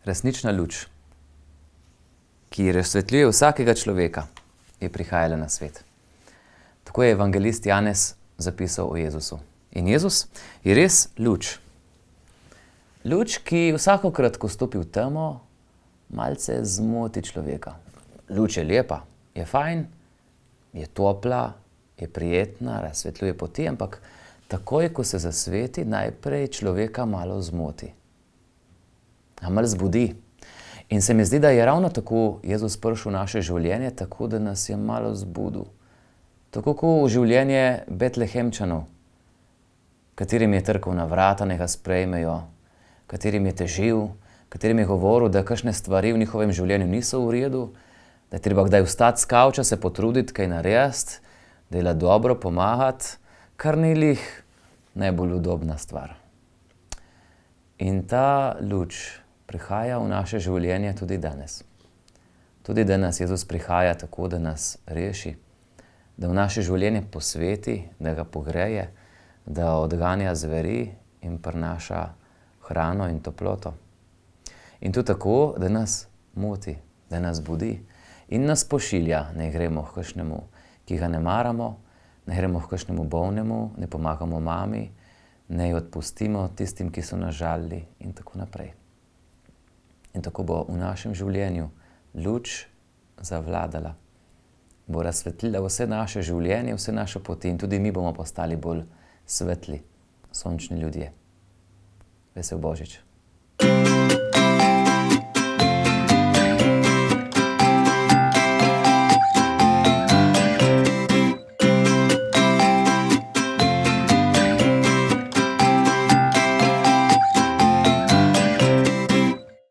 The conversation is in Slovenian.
resnična luč, ki razsvetljuje vsakega človeka, je prihajala na svet. Tako je evangelist Janez zapisal o Jezusu. In Jezus je res luč. Luč, ki vsakokrat, ko stopi v temo, malce zmoti človeka. Luč je lepa, je fajn, je topla, je prijetna, razsvetljuje poti, ampak takoj, ko se zasveti, najprej človeka malo zmoti. Malo zbudi. In se mi zdi, da je ravno tako Jezus prišel v naše življenje, tako da nas je malo zbudil. Tako kot v življenje Betlehemčanov, katerim je trkal na vrata, naj ga sprejmejo, katerim je težil, katerim je govoril, da kakšne stvari v njihovem življenju niso v redu, da je treba kdaj vstati s kavča, se potruditi, kaj narediti, delati dobro, pomagati, kar ni glih najbolj udobna stvar. In ta luč prihaja v naše življenje tudi danes. Tudi danes Jezus prihaja tako, da nas reši, da v naše življenje posveti, da ga pogreje, da odganja zveri in prinaša hrano in toploto. In to tako, da nas moti, da nas budi in nas pošilja, ne gremo k kakšnemu, ki ga ne maramo, ne gremo k kakšnemu bolnemu, ne pomagamo mami, ne odpustimo tistim, ki so nas žalili in tako naprej. In tako bo v našem življenju luč zavladala. Bo razsvetlila vse naše življenje, vse naše poti in tudi mi bomo postali bolj svetli, sončni ljudje. Vesel Božič.